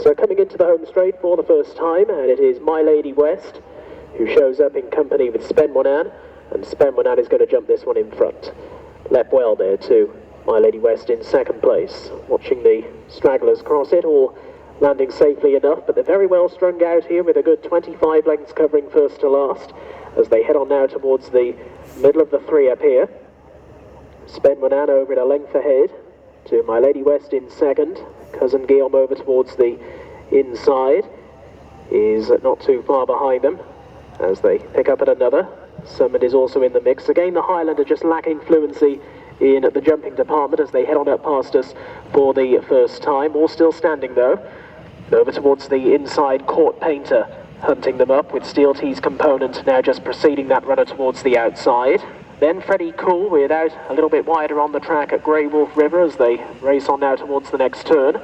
So coming into the home straight for the first time, and it is My Lady West, who shows up in company with Spenmonan, and Spenmonan is going to jump this one in front. Left well there to My Lady West in second place. Watching the stragglers cross it, all landing safely enough, but they're very well strung out here with a good 25 lengths covering first to last, as they head on now towards the middle of the three up here. Spenmonan over at a length ahead to My Lady West in second. Cousin Guillaume over towards the inside is not too far behind them as they pick up at another. Summond is also in the mix. Again, the Highlander just lacking fluency in the jumping department as they head on up past us for the first time. All still standing though. Over towards the inside, Court Painter hunting them up with Steel T's component now just preceding that runner towards the outside. Then Freddie Cool without a little bit wider on the track at Grey Wolf River as they race on now towards the next turn.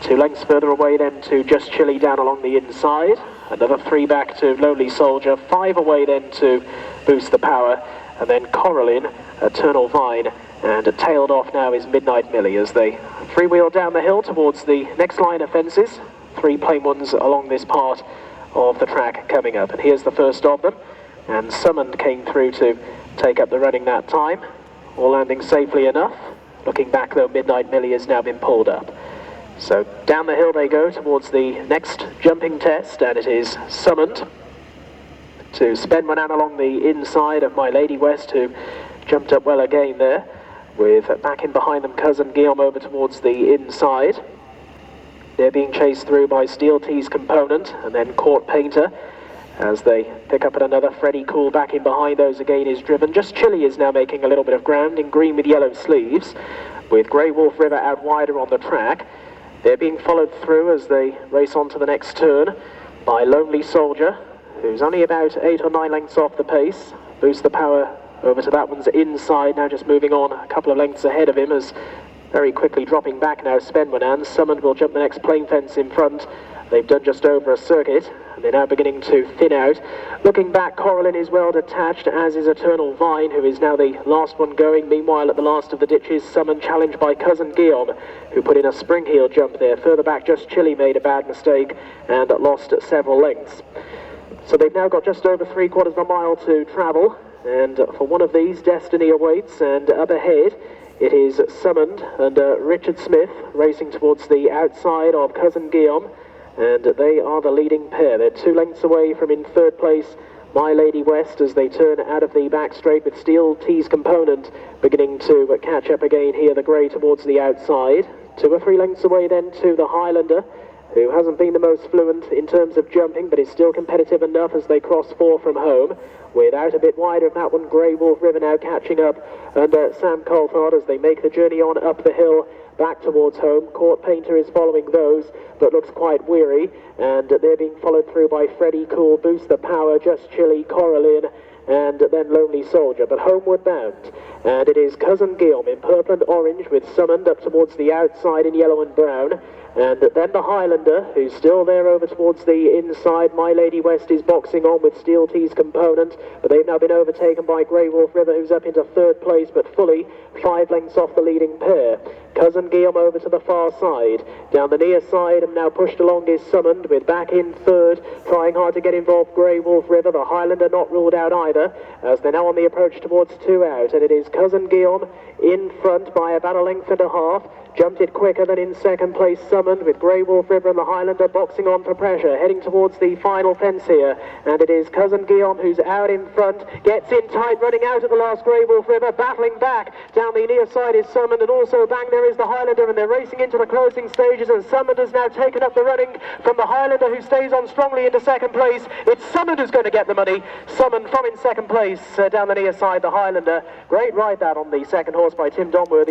2 lengths further away then to Just Chilly down along the inside. Another 3 back to Lonely Soldier. 5 away then to Boost the Power. And then Coraline, Eternal Vine. And tailed off now is Midnight Millie as they 3-wheel down the hill towards the next line of fences. 3 plain ones along this part of the track coming up. And here's the first of them. And Summoned came through to take up the running that time, all landing safely enough. Looking back though, Midnight Millie has now been pulled up. So down the hill they go towards the next jumping test, and it is Summoned to Spenmonan along the inside of My Lady West, who jumped up well again there, with back in behind them Cousin Guillaume over towards the inside. They're being chased through by Steel T's component, and then Court Painter as they pick up at another. Freddie Cool back in behind those again is driven. Just Chilly is now making a little bit of ground in green with yellow sleeves, with Grey Wolf River out wider on the track. They're being followed through as they race on to the next turn by Lonely Soldier, who's only about 8 or 9 lengths off the pace. Boost the Power over to that one's inside, now just moving on a couple of lengths ahead of him as very quickly dropping back now Spenmonan. Summoned will jump the next plain fence in front. They've done just over a circuit, and they're now beginning to thin out. Looking back, Coraline is well detached, as is Eternal Vine, who is now the last one going. Meanwhile, at the last of the ditches, Summoned challenged by Cousin Guillaume, who put in a spring heel jump there. Further back, Just Chilly made a bad mistake and lost several lengths. So they've now got just over 3/4 of a mile to travel, and for one of these, Destiny awaits, and up ahead, it is Summoned and Richard Smith racing towards the outside of Cousin Guillaume. And they are the leading pair. They're 2 lengths away from in third place My Lady West as they turn out of the back straight with Steel T's component beginning to catch up again here, the grey towards the outside. 2 or 3 lengths away then to the Highlander, who hasn't been the most fluent in terms of jumping, but is still competitive enough as they cross 4 from home. Without a bit wider of that one, Grey Wolf River now catching up, and Sam Coulthard as they make the journey on up the hill back towards home. Court Painter is following those, but looks quite weary, and they're being followed through by Freddie Cool, Boost the Power, Just Chilly, Coraline, and then Lonely Soldier, but homeward bound. And it is Cousin Guillaume in purple and orange with Summoned up towards the outside in yellow and brown. And then the Highlander, who's still there over towards the inside. My Lady West is boxing on with Steel T's component, but they've now been overtaken by Grey Wolf River, who's up into third place, but fully 5 lengths off the leading pair. Cousin Guillaume over to the far side. Down the near side, and now pushed along is Summoned, with back in third, trying hard to get involved Grey Wolf River. The Highlander not ruled out either, as they're now on the approach towards 2 out, and it is Cousin Guillaume in front by about 1.5 lengths. Jumped it quicker than in second place Summoned, with Grey Wolf River and the Highlander boxing on for pressure, heading towards the final fence here. And it is Cousin Guillaume who's out in front, gets in tight, running out at the last. Grey Wolf River battling back. Down the near side is Summoned, and also bang there is the Highlander, and they're racing into the closing stages, and Summoned has now taken up the running from the Highlander, who stays on strongly into second place. It's Summoned who's going to get the money. Summoned from in second place down the near side, the Highlander. Great ride that on the second horse by Tim Donworthy.